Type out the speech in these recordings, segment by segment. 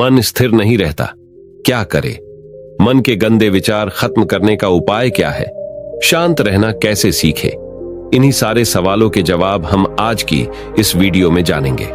मन स्थिर नहीं रहता, क्या करे? मन के गंदे विचार खत्म करने का उपाय क्या है? शांत रहना कैसे सीखे? इन्हीं सारे सवालों के जवाब हम आज की इस वीडियो में जानेंगे।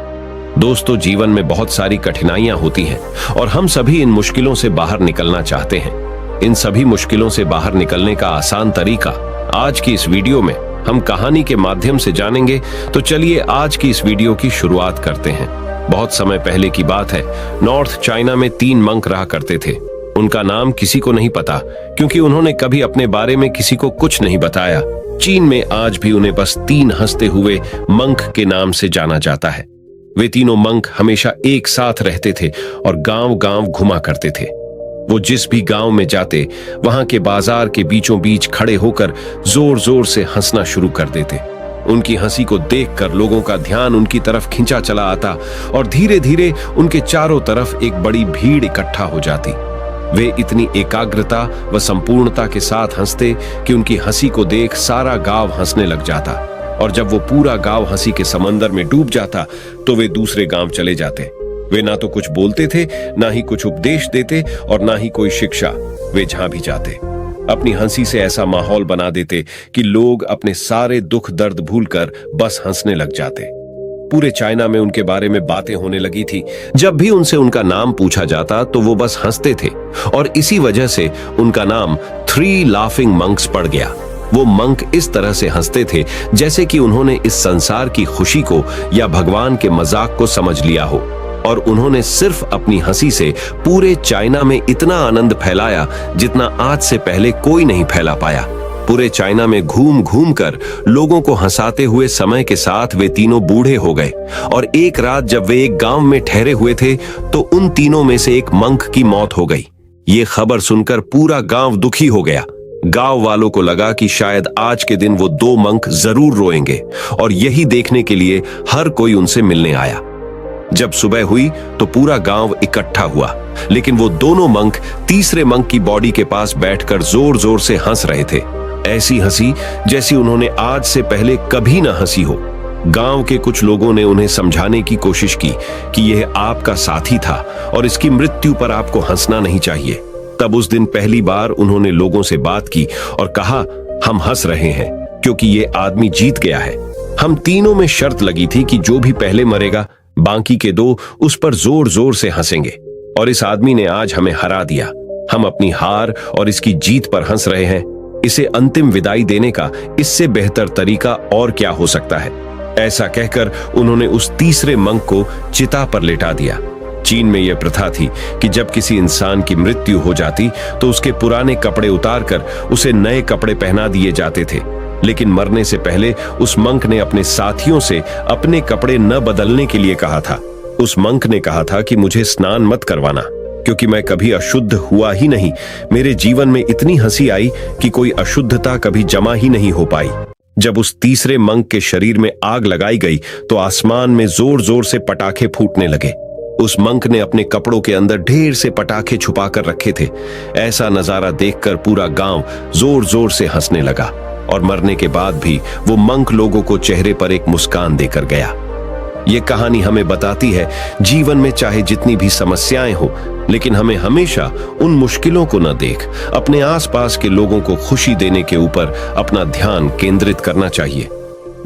दोस्तों, जीवन में बहुत सारी कठिनाइयां होती हैं और हम सभी इन मुश्किलों से बाहर निकलना चाहते हैं। इन सभी मुश्किलों से बाहर निकलने का आसान तरीका आज की इस वीडियो में हम कहानी के माध्यम से जानेंगे। तो चलिए आज की इस वीडियो की शुरुआत करते हैं। बहुत समय पहले की बात है। नॉर्थ चाइना में 3 मंक रहा करते थे। उनका नाम किसी को नहीं पता, क्योंकि उन्होंने कभी अपने बारे में किसी को कुछ नहीं बताया। चीन में आज भी उन्हें बस 3 हंसते हुए मंक के नाम से जाना जाता है। वे तीनों मंक हमेशा एक साथ रहते थे और गांव-गांव घुमा करते थे। वो जिस भी गांव में जाते, वहां के बाजार के बीचों बीच खड़े होकर जोर जोर से हंसना शुरू कर देते। उनकी हंसी को देखकर लोगों का ध्यान उनकी तरफ खिंचा चला आता और धीरे धीरे उनके चारों तरफ एक बड़ी भीड़ इकट्ठा हो जाती। वे इतनी एकाग्रता व संपूर्णता के साथ हंसते कि उनकी हंसी को देख सारा गांव हंसने लग जाता, और जब वो पूरा गांव हंसी के समंदर में डूब जाता तो वे दूसरे गांव चले जाते। वे ना तो कुछ बोलते थे, ना ही कुछ उपदेश देते और ना ही कोई शिक्षा। वे जहां भी जाते अपनी हंसी से ऐसा माहौल बना देते कि लोग अपने सारे दुख दर्द भूलकर बस हंसने लग जाते। पूरे चाइना में उनके बारे में बातें होने लगी थी। जब भी उनसे उनका नाम पूछा जाता तो वो बस हंसते थे, और इसी वजह से उनका नाम 3 लाफिंग मंक्स पड़ गया। वो मंक इस तरह से हंसते थे जैसे कि उन्होंने इस संसार की खुशी को या भगवान के मजाक को समझ लिया हो, और उन्होंने सिर्फ अपनी हंसी से पूरे चाइना में इतना आनंद फैलाया जितना आज से पहले कोई नहीं फैला पाया। पूरे चाइना में घूम घूम कर लोगों को हंसाते हुए समय के साथ वे तीनों बूढ़े हो गए, और एक रात जब वे एक गांव में ठहरे हुए थे तो उन तीनों में से एक मंक की मौत हो गई। ये खबर सुनकर पूरा गांव दुखी हो गया। गांव वालों को लगा कि शायद आज के दिन वो 2 मंक जरूर रोएंगे, और यही देखने के लिए हर कोई उनसे मिलने आया। जब सुबह हुई तो पूरा गांव इकट्ठा हुआ, लेकिन वो दोनों मंक तीसरे मंक की बॉडी के पास बैठकर जोर जोर से हंस रहे थे। ऐसी हंसी जैसी उन्होंने आज से पहले कभी ना हंसी हो। गांव के कुछ लोगों ने उन्हें समझाने की कोशिश की कि यह आपका साथी था और इसकी मृत्यु पर आपको हंसना नहीं चाहिए। तब उस दिन पहली बार उन्होंने लोगों से बात की और कहा, हम हंस रहे हैं क्योंकि ये आदमी जीत गया है। हम तीनों में शर्त लगी थी कि जो भी पहले मरेगा, बाकी के 2 उस पर जोर जोर से हंसेंगे, और इस आदमी ने आज हमें हरा दिया। हम अपनी हार और इसकी जीत पर हंस रहे हैं। इसे अंतिम विदाई देने का इससे बेहतर तरीका और क्या हो सकता है? ऐसा कहकर उन्होंने उस तीसरे मंक को चिता पर लेटा दिया। चीन में यह प्रथा थी कि जब किसी इंसान की मृत्यु हो जाती तो उसके पुराने कपड़े उतारकर उसे नए कपड़े पहना दिए जाते थे। लेकिन मरने से पहले उस मंक ने अपने साथियों से अपने कपड़े न बदलने के लिए कहा था। उस मंक ने कहा था कि मुझे स्नान मत करवाना, क्योंकि मैं कभी अशुद्ध हुआ ही नहीं। मेरे जीवन में इतनी हंसी आई कि कोई अशुद्धता कभी जमा ही नहीं हो पाई। जब उस तीसरे मंक के शरीर में आग लगाई गई तो आसमान में जोर जोर से पटाखे फूटने लगे। उस मंक ने अपने कपड़ों के अंदर ढेर से पटाखे छुपा कर रखे थे। ऐसा नजारा देखकर पूरा गांव जोर जोर से हंसने लगा, और मरने के बाद भी वो मंक लोगों को चेहरे पर एक मुस्कान देकर गया। ये कहानी हमें बताती है, जीवन में चाहे जितनी भी समस्याएं हो, लेकिन हमें हमेशा उन मुश्किलों को न देख अपने आसपास के लोगों को खुशी देने के ऊपर अपना ध्यान केंद्रित करना चाहिए।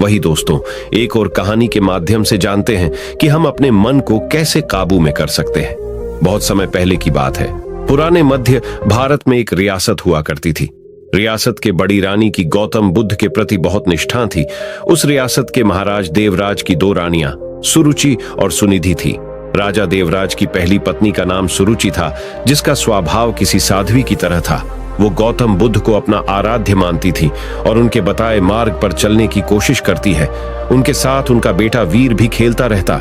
वही दोस्तों, एक और कहानी के माध्यम से जानते हैं कि हम अपने मन को कैसे काबू में कर सकते हैं। बहुत समय पहले की बात है। पुराने मध्य भारत में एक रियासत हुआ करती थी। रियासत के बड़ी रानी की गौतम बुद्ध के प्रति बहुत निष्ठा थी। उस रियासत के महाराज देवराज की 2 रानियां सुरुचि और सुनिधि थी। राजा देवराज की पहली पत्नी का नाम सुरुचि था, जिसका स्वभाव किसी साध्वी की तरह था। वो गौतम बुद्ध को अपना आराध्य मानती थी और उनके बताए मार्ग पर चलने की कोशिश करती है। उनके साथ उनका बेटा वीर भी खेलता रहता।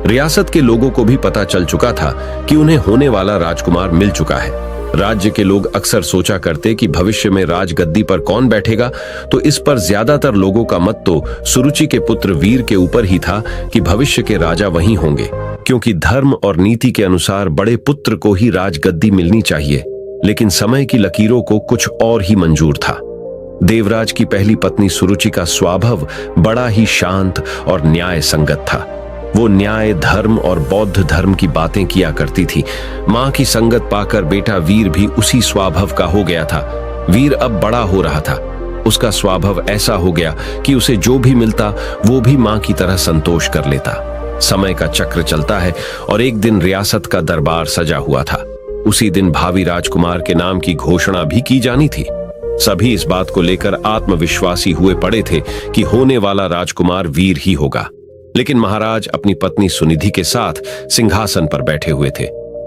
रियासत के लोगों को भी पता चल चुका था कि उन्हें होने वाला राजकुमार मिल चुका है। राज्य के लोग अक्सर सोचा करते कि भविष्य में राजगद्दी पर कौन बैठेगा, तो इस पर ज्यादातर लोगों का मत तो सुरुचि के पुत्र वीर के ऊपर ही था कि भविष्य के राजा वही होंगे, क्योंकि धर्म और नीति के अनुसार बड़े पुत्र को ही राजगद्दी मिलनी चाहिए। लेकिन समय की लकीरों को कुछ और ही मंजूर था। देवराज की पहली पत्नी सुरुचि का स्वभाव बड़ा ही शांत और न्याय संगत था। वो न्याय, धर्म और बौद्ध धर्म की बातें किया करती थी। माँ की संगत पाकर बेटा वीर भी उसी स्वभाव का हो गया था। वीर अब बड़ा हो रहा था। उसका स्वभाव ऐसा हो गया कि उसे जो भी मिलता वो भी माँ की तरह संतोष कर लेता। समय का चक्र चलता है और एक दिन रियासत का दरबार सजा हुआ था। उसी दिन भावी राजकुमार के नाम की घोषणा भी की जानी थी। सभी इस बात को लेकर आत्मविश्वासी हुए पड़े थे कि होने वाला राजकुमार वीर ही होगा। लेकिन महाराज अपनी पत्नी सुनिधि के साथ सिंहासन पर बैठे हुए थे।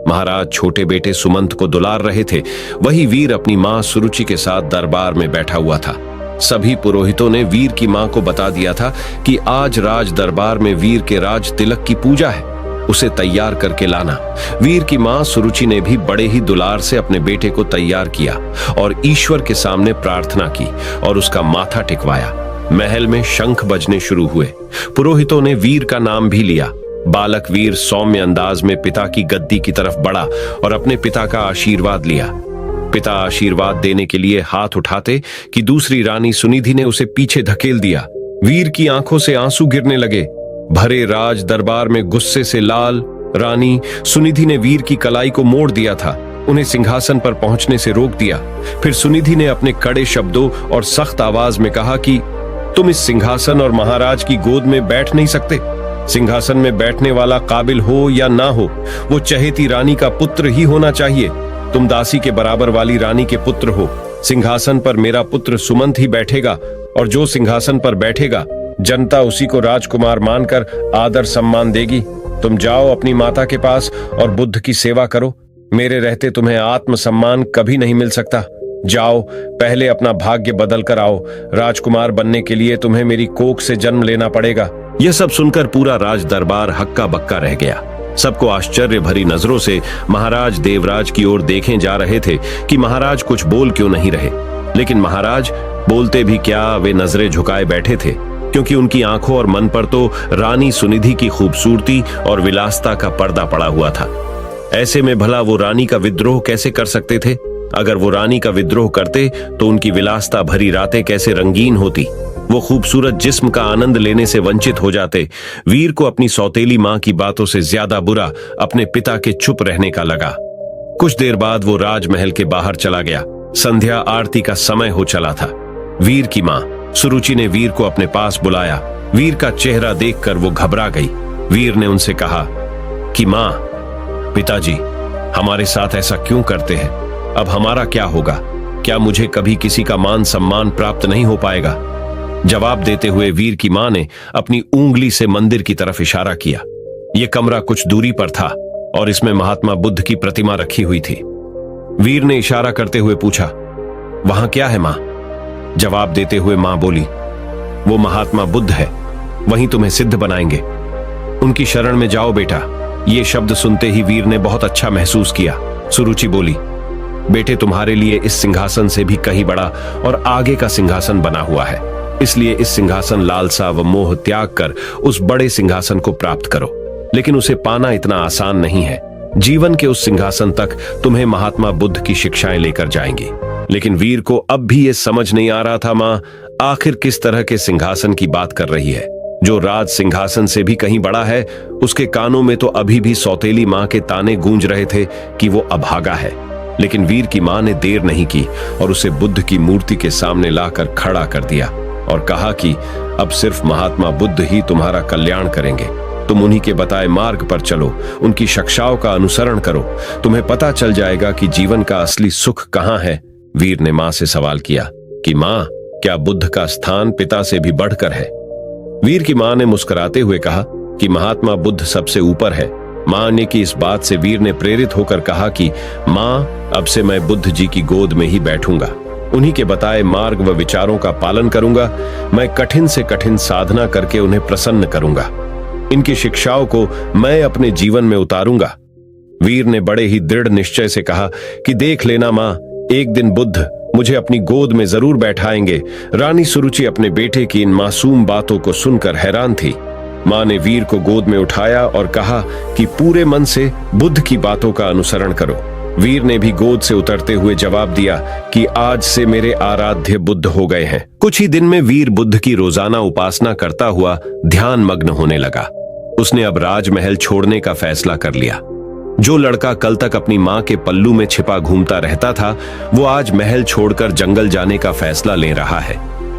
महाराज छोटे बेटे सुमंत को दुलार रहे थे। वही वीर अपनी मां सुरुचि के साथ दरबार में बैठा हुआ था। सभी पुरोहितों ने वीर की मां को बता दिया था कि आज राज दरबार में वीर के राज तिलक की पूजा है, उसे तैयार करके लाना। वीर की मां सुरुचि ने भी बड़े ही दुलार से अपने बेटे को तैयार किया और ईश्वर के सामने प्रार्थना की और उसका माथा टिकवाया। महल में शंख बजने शुरू हुए। पुरोहितों ने वीर का नाम भी लिया। बालक वीर सौम्य अंदाज में पिता की गद्दी की तरफ बढ़ा और अपने पिता का आशीर्वाद लिया। पिता आशीर्वाद देने के लिए हाथ उठाते कि दूसरी रानी सुनिधि ने उसे पीछे धकेल दिया। वीर की आंखों से आंसू गिरने लगे। भरे राज दरबार में गुस्से से लाल रानी सुनिधि ने वीर की कलाई को मोड़ दिया था। उन्हें सिंहासन पर पहुंचने से रोक दिया। फिर सुनिधि ने अपने कड़े शब्दों और सख्त आवाज में कहा कि तुम इस सिंहासन और महाराज की गोद में बैठ नहीं सकते। सिंहासन में बैठने वाला काबिल हो या ना हो, वो चहेती रानी का पुत्र ही होना चाहिए। तुम दासी के बराबर वाली रानी के पुत्र हो। सिंहासन पर मेरा पुत्र सुमंत ही बैठेगा और जो सिंहासन पर बैठेगा जनता उसी को राजकुमार मानकर आदर सम्मान देगी। तुम जाओ अपनी माता के पास और बुद्ध की सेवा करो। मेरे रहते तुम्हें आत्म सम्मान कभी नहीं मिल सकता। जाओ, पहले अपना भाग्य बदल कर आओ। राजकुमार बनने के लिए तुम्हें मेरी कोख से जन्म लेना पड़ेगा। यह सब सुनकर पूरा राज दरबार हक्का बक्का रह गया। सबको आश्चर्य भरी नजरों से महाराज देवराज की ओर देखे जा रहे थे कि महाराज कुछ बोल क्यों नहीं रहे। लेकिन महाराज बोलते भी क्या, वे नजरें झुकाए बैठे थे, क्योंकि उनकी आंखों और मन पर तो रानी सुनिधि की खूबसूरती और विलासता का पर्दा पड़ा हुआ था। ऐसे में भला वो रानी का विद्रोह कैसे कर सकते थे? अगर वो रानी का विद्रोह करते तो उनकी विलासता भरी रातें कैसे रंगीन होती। वो खूबसूरत जिस्म का आनंद लेने से वंचित हो जाते। वीर को अपनी सौतेली मां की बातों से ज्यादा बुरा अपने पिता के चुप रहने का लगा। कुछ देर बाद वो राजमहल के बाहर चला गया। संध्या आरती का समय हो चला था। वीर की मां सुरुचि ने वीर को अपने पास बुलाया। वीर का चेहरा देखकर वो घबरा गई। वीर ने उनसे कहा कि मां, पिताजी हमारे साथ ऐसा क्यों करते हैं? अब हमारा क्या होगा? क्या मुझे कभी किसी का मान सम्मान प्राप्त नहीं हो पाएगा? जवाब देते हुए वीर की मां ने अपनी उंगली से मंदिर की तरफ इशारा किया। यह कमरा कुछ दूरी पर था और इसमें महात्मा बुद्ध की प्रतिमा रखी हुई थी। वीर ने इशारा करते हुए पूछा, वहां क्या है मां? जवाब देते हुए मां बोली, वो महात्मा बुद्ध है, वहीं तुम्हें सिद्ध बनाएंगे। उनकी शरण में जाओ बेटा। ये शब्द सुनते ही वीर ने बहुत अच्छा महसूस किया। सुरुचि बोली, बेटे तुम्हारे लिए इस सिंहासन से भी कहीं बड़ा और आगे का सिंहासन बना हुआ है, इसलिए इस सिंहासन लालसा व मोह त्याग कर उस बड़े सिंहासन को प्राप्त करो। लेकिन उसे पाना इतना आसान नहीं है। जीवन के उस सिंहासन तक तुम्हें महात्मा बुद्ध की शिक्षाएं लेकर जाएंगी। लेकिन वीर को अब भी ये समझ नहीं आ रहा था मां आखिर किस तरह के सिंहासन की बात कर रही है। जो राज सिंहासन से भी कहीं बड़ा है। उसके कानों में तो अभी भी सौतेली मां के ताने गूंज रहे थे कि वो अभागा है। लेकिन वीर की मां ने देर नहीं की और उसे बुद्ध की मूर्ति के सामने लाकर खड़ा कर दिया और कहा कि अब सिर्फ महात्मा बुद्ध ही तुम्हारा कल्याण करेंगे। तुम उन्हीं के बताए मार्ग पर चलो, उनकी शिक्षाओं का अनुसरण करो, तुम्हें पता चल जाएगा कि जीवन का असली सुख कहाँ है। वीर ने मां से सवाल किया कि मां, क्या बुद्ध का स्थान पिता से भी बढ़कर है? वीर की मां ने मुस्कुराते हुए कहा कि महात्मा बुद्ध सबसे ऊपर है। मां ने की इस बात से वीर ने प्रेरित होकर कहा कि मां, अब से मैं बुद्ध जी की गोद में ही बैठूंगा, उन्हीं के बताए मार्ग व विचारों का पालन करूंगा। मैं कठिन से कठिन साधना करके उन्हें प्रसन्न करूंगा। इनकी शिक्षाओं को मैं अपने जीवन में उतारूंगा। वीर ने बड़े ही दृढ़ निश्चय से कहा कि देख लेना मां, एक दिन बुद्ध मुझे अपनी गोद में जरूर बैठाएंगे। रानी सुरुचि अपने बेटे की इन मासूम बातों को सुनकर हैरान थी। मां ने वीर को गोद में उठाया और कहा कि पूरे मन से बुद्ध की बातों का अनुसरण करो। वीर ने भी गोद से उतरते हुए जवाब दिया कि आज से मेरे आराध्य बुद्ध हो गए हैं। कुछ ही दिन में वीर बुद्ध की रोजाना उपासना करता हुआ ध्यान मग्न होने लगा। उसने अब राजमहल छोड़ने का फैसला कर लिया। जो लड़का कल तक अपनी मां के पल्लू में छिपा घूमता रहता था, वो आज महल छोड़कर जंगल जाने का फैसला ले रहा है।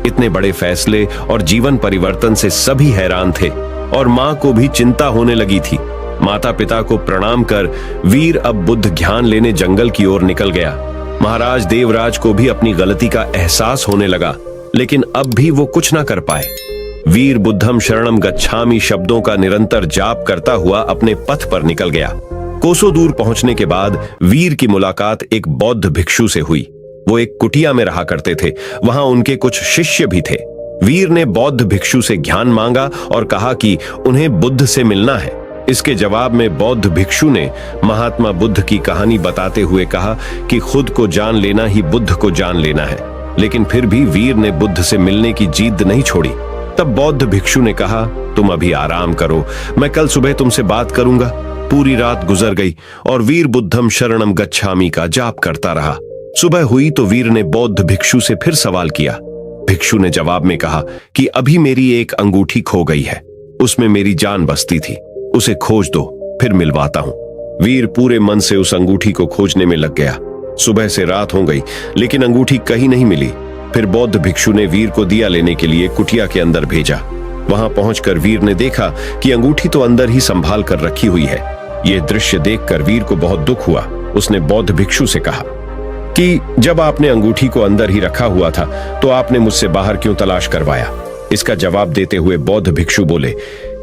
इतने बड़े फैसले और जीवन परिवर्तन से सभी हैरान थे और मां को भी चिंता होने लगी थी। माता पिता को प्रणाम कर वीर अब बुद्ध ज्ञान लेने जंगल की ओर निकल गया। महाराज देवराज को भी अपनी गलती का एहसास होने लगा, लेकिन अब भी वो कुछ ना कर पाए। वीर बुद्धम शरणम गच्छामि शब्दों का निरंतर जाप करता हुआ अपने पथ पर निकल गया। कोसों दूर पहुंचने के बाद वीर की मुलाकात एक बौद्ध भिक्षु से हुई। वो एक कुटिया में रहा करते थे। वहां उनके कुछ शिष्य भी थे। वीर ने बौद्ध भिक्षु से ज्ञान मांगा और कहा कि उन्हें बुद्ध से मिलना है। इसके जवाब में बौद्ध भिक्षु ने महात्मा बुद्ध की कहानी बताते हुए कहा कि खुद को जान लेना ही बुद्ध को जान लेना है। लेकिन फिर भी वीर ने बुद्ध से मिलने की जिद नहीं छोड़ी। तब बौद्ध भिक्षु ने कहा, तुम अभी आराम करो, मैं कल सुबह तुमसे बात करूंगा। पूरी रात गुजर गई और वीर बुद्धम शरणम गच्छामि का जाप करता रहा। सुबह हुई तो वीर ने बौद्ध भिक्षु से फिर सवाल किया। भिक्षु ने जवाब में कहा कि अभी मेरी एक अंगूठी खो गई है, उसमें मेरी जान बसती थी, उसे खोज दो, फिर मिलवाता हूं। वीर पूरे मन से उस अंगूठी को खोजने में लग गया। सुबह से रात हो गई, लेकिन अंगूठी कहीं नहीं मिली। फिर बौद्ध भिक्षु ने वीर को दिया लेने के लिए कुटिया के अंदर भेजा। वहां पहुंचकर वीर ने देखा कि अंगूठी तो अंदर ही संभाल कर रखी हुई है। यह दृश्य देखकर वीर को बहुत दुख हुआ। उसने बौद्ध भिक्षु से कहा कि जब आपने अंगूठी को अंदर ही रखा हुआ था तो आपने मुझसे बाहर क्यों तलाश करवाया। इसका जवाब देते हुए बौद्ध भिक्षु बोले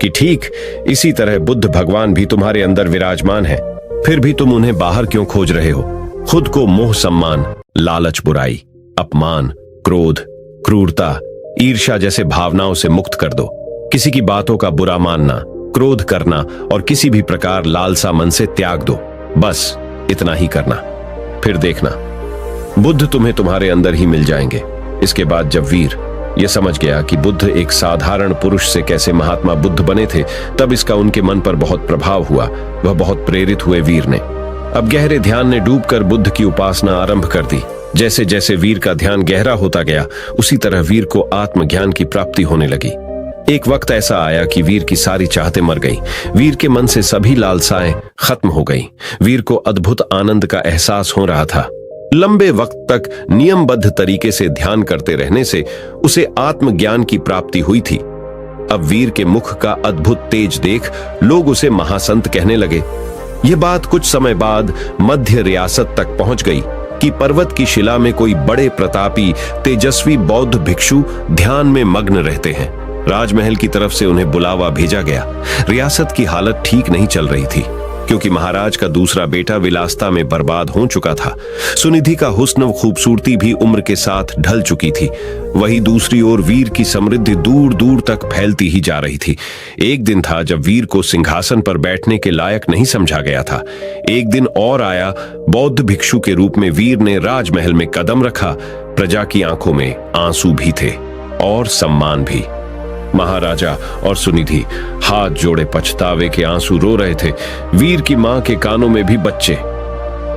कि ठीक इसी तरह बुद्ध भगवान भी तुम्हारे अंदर विराजमान है, फिर भी तुम उन्हें बाहर क्यों खोज रहे हो। खुद को मोह सम्मान, लालच, बुराई, अपमान, क्रोध, क्रूरता, ईर्ष्या जैसे भावनाओं से मुक्त कर दो। किसी की बातों का बुरा मानना, क्रोध करना और किसी भी प्रकार लालसा मन से त्याग दो। बस इतना ही करना, फिर देखना बुद्ध तुम्हें तुम्हारे अंदर ही मिल जाएंगे। इसके बाद जब वीर यह समझ गया कि बुद्ध एक साधारण पुरुष से कैसे महात्मा बुद्ध बने थे, तब इसका उनके मन पर बहुत प्रभाव हुआ। वह बहुत प्रेरित हुए। वीर ने अब गहरे ध्यान में डूबकर बुद्ध की उपासना आरंभ कर दी। जैसे जैसे वीर का ध्यान गहरा होता गया, उसी तरह वीर को आत्मज्ञान की प्राप्ति होने लगी। एक वक्त ऐसा आया कि वीर की सारी चाहतें मर गईं। वीर के मन से सभी लालसाएं खत्म हो गईं। वीर को अद्भुत आनंद का एहसास हो रहा था। लंबे वक्त तक नियमबद्ध तरीके से ध्यान करते रहने से उसे आत्मज्ञान की प्राप्ति हुई थी। अब वीर के मुख का अद्भुत तेज देख लोग उसे महासंत कहने लगे। यह बात कुछ समय बाद मध्य रियासत तक पहुंच गई कि पर्वत की शिला में कोई बड़े प्रतापी तेजस्वी बौद्ध भिक्षु ध्यान में मग्न रहते हैं। राजमहल की तरफ से उन्हें बुलावा भेजा गया। रियासत की हालत ठीक नहीं चल रही थी, क्योंकि महाराज का दूसरा बेटा विलासिता में बर्बाद हो चुका था। सुनिधि का हुस्न व खूबसूरती भी उम्र के साथ ढल चुकी थी। वहीं दूसरी ओर वीर की समृद्धि दूर दूर तक फैलती ही जा रही थी। एक दिन था जब वीर को सिंहासन पर बैठने के लायक नहीं समझा गया था। एक दिन और आया, बौद्ध भिक्षु के रूप में वीर ने राजमहल में कदम रखा। प्रजा की आंखों में आंसू भी थे और सम्मान भी। महाराजा और सुनिधि हाथ जोड़े पछतावे के आंसू रो रहे थे। वीर की मां के कानों में भी बच्चे।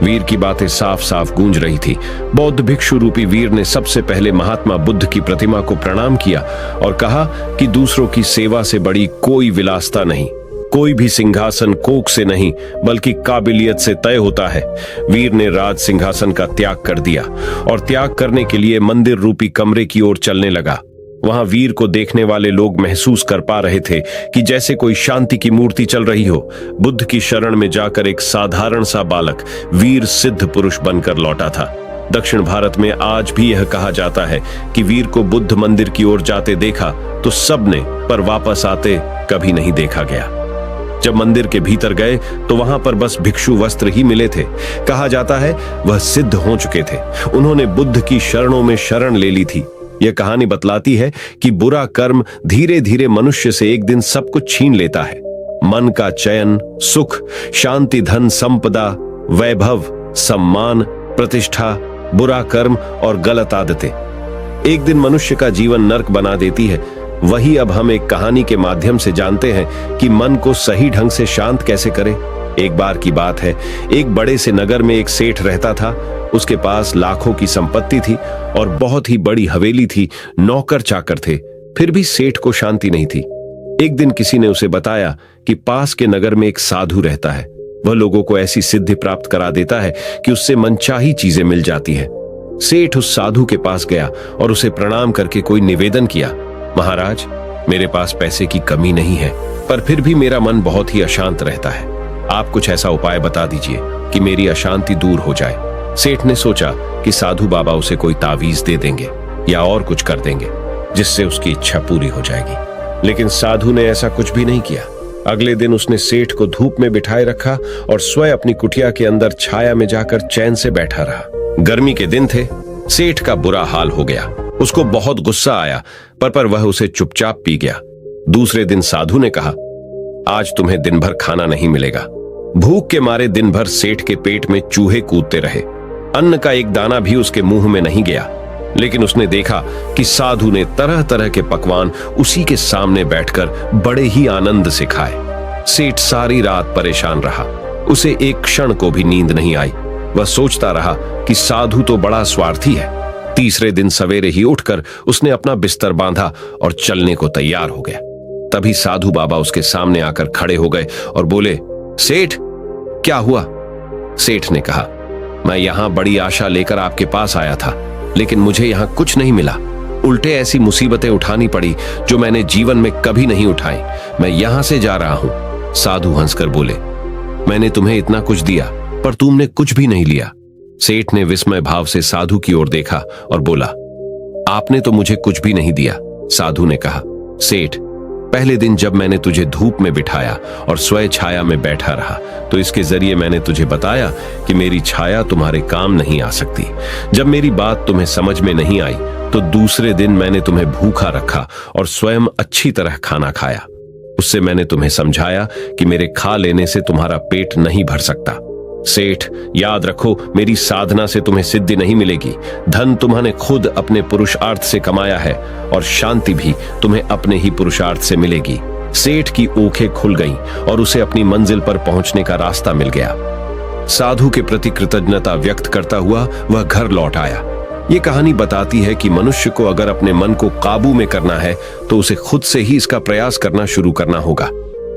वीर की बातें साफ साफ गूंज रही थी। बौद्ध भिक्षु रूपी वीर ने सबसे पहले महात्मा बुद्ध की प्रतिमा को प्रणाम किया और कहा कि दूसरों की सेवा से बड़ी कोई विलासिता नहीं, कोई भी सिंहासन कोख से नहीं बल्कि काबिलियत से तय होता है। वीर ने राज सिंहासन का त्याग कर दिया और त्याग करने के लिए मंदिर रूपी कमरे की ओर चलने लगा। वहां वीर को देखने वाले लोग महसूस कर पा रहे थे कि जैसे कोई शांति की मूर्ति चल रही हो। बुद्ध की शरण में जाकर एक साधारण सा बालक वीर सिद्ध पुरुष बनकर लौटा था। दक्षिण भारत में आज भी यह कहा जाता है कि वीर को बुद्ध मंदिर की ओर जाते देखा तो सबने, पर वापस आते कभी नहीं देखा गया। जब मंदिर के भीतर गए तो वहां पर बस भिक्षु वस्त्र ही मिले थे। कहा जाता है वह सिद्ध हो चुके थे। उन्होंने बुद्ध की शरणों में शरण ले ली थी। यह कहानी बतलाती है कि बुरा कर्म धीरे धीरे मनुष्य से एक दिन सब कुछ छीन लेता है। मन का चयन, सुख, शांति, धन, संपदा, वैभव, सम्मान, प्रतिष्ठा, बुरा कर्म और गलत आदतें एक दिन मनुष्य का जीवन नर्क बना देती है। वही अब हम एक कहानी के माध्यम से जानते हैं कि मन को सही ढंग से शांत कैसे करें। एक बार की बात है, एक बड़े से नगर में एक सेठ रहता था। उसके पास लाखों की संपत्ति थी और बहुत ही बड़ी हवेली थी। नौकर चाकर थे, फिर भी सेठ को शांति नहीं थी। एक दिन किसी ने उसे बताया कि पास के नगर में एक साधु रहता है। वह लोगों को ऐसी सिद्धि प्राप्त करा देता है कि उससे मनचाही चीजें मिल जाती है। सेठ उस साधु के पास गया और उसे प्रणाम करके कोई निवेदन किया। महाराज, मेरे पास पैसे की कमी नहीं है, पर फिर भी मेरा मन बहुत ही अशांत रहता है। आप कुछ ऐसा उपाय बता दीजिए कि मेरी अशांति दूर हो जाए। सेठ ने सोचा कि साधु बाबा उसे कोई तावीज दे देंगे या और कुछ कर देंगे जिससे उसकी इच्छा पूरी हो जाएगी, लेकिन साधु ने ऐसा कुछ भी नहीं किया। अगले दिन उसने सेठ को धूप में बिठाए रखा और स्वयं अपनी कुटिया के अंदर छाया में जाकर चैन से बैठा रहा। गर्मी के दिन थे। सेठ का बुरा हाल हो गया। उसको बहुत गुस्सा आया, पर वह उसे चुपचाप पी गया। दूसरे दिन साधु ने कहा, आज तुम्हें दिन भर खाना नहीं मिलेगा। भूख के मारे दिन भर सेठ के पेट में चूहे कूदते रहे। अन्न का एक दाना भी उसके मुंह में नहीं गया, लेकिन उसने देखा कि साधु ने तरह तरह के पकवान उसी के सामने बैठकर बड़े ही आनंद से खाए। सेठ सारी रात परेशान रहा। उसे एक क्षण को भी नींद नहीं आई। वह सोचता रहा कि साधु तो बड़ा स्वार्थी है। तीसरे दिन सवेरे ही उठकर उसने अपना बिस्तर बांधा और चलने को तैयार हो गया। तभी साधु बाबा उसके सामने आकर खड़े हो गए और बोले, सेठ, क्या हुआ? सेठ ने कहा, मैं यहां बड़ी आशा लेकर आपके पास आया था, लेकिन मुझे यहां कुछ नहीं मिला। उल्टे ऐसी मुसीबतें उठानी पड़ी जो मैंने जीवन में कभी नहीं उठाई। मैं यहां से जा रहा हूं। साधु हंसकर बोले, मैंने तुम्हें इतना कुछ दिया, पर तुमने कुछ भी नहीं लिया। सेठ ने विस्मय भाव से साधु की ओर देखा और बोला, आपने तो मुझे कुछ भी नहीं दिया। साधु ने कहा, सेठ, पहले दिन जब मैंने तुझे धूप में बिठाया और स्वयं छाया में बैठा रहा, तो इसके जरिए मैंने तुझे बताया कि मेरी छाया तुम्हारे काम नहीं आ सकती। जब मेरी बात तुम्हें समझ में नहीं आई, तो दूसरे दिन मैंने तुम्हें भूखा रखा और स्वयं अच्छी तरह खाना खाया। उससे मैंने तुम्हें समझाया कि मेरे खा लेने से तुम्हारा पेट नहीं भर सकता। सेठ, याद रखो, मेरी साधना से तुम्हें सिद्धि नहीं मिलेगी। धन तुम्हारे खुद अपने पुरुषार्थ से कमाया है और शांति भी तुम्हें अपने ही पुरुषार्थ से मिलेगी। सेठ की आंखें खुल गईं और उसे अपनी मंजिल पर पहुंचने का रास्ता मिल गया। साधु के प्रति कृतज्ञता व्यक्त करता हुआ वह घर लौट आया। ये कहानी बताती है कि मनुष्य को अगर अपने मन को काबू में करना है तो उसे खुद से ही इसका प्रयास करना शुरू करना होगा।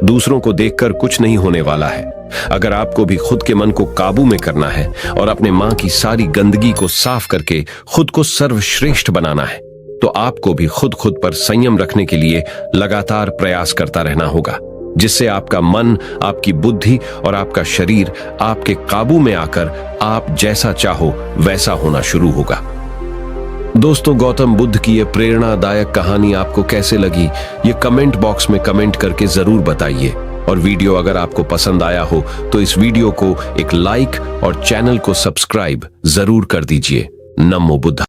दूसरों को देखकर कुछ नहीं होने वाला है। अगर आपको भी खुद के मन को काबू में करना है और अपने मां की सारी गंदगी को साफ करके खुद को सर्वश्रेष्ठ बनाना है, तो आपको भी खुद पर संयम रखने के लिए लगातार प्रयास करता रहना होगा, जिससे आपका मन, आपकी बुद्धि और आपका शरीर आपके काबू में आकर आप जैसा चाहो वैसा होना शुरू होगा। दोस्तों, गौतम बुद्ध की ये प्रेरणादायक कहानी आपको कैसे लगी, ये कमेंट बॉक्स में कमेंट करके जरूर बताइए। और वीडियो अगर आपको पसंद आया हो तो इस वीडियो को एक लाइक और चैनल को सब्सक्राइब जरूर कर दीजिए। नमो बुद्धा।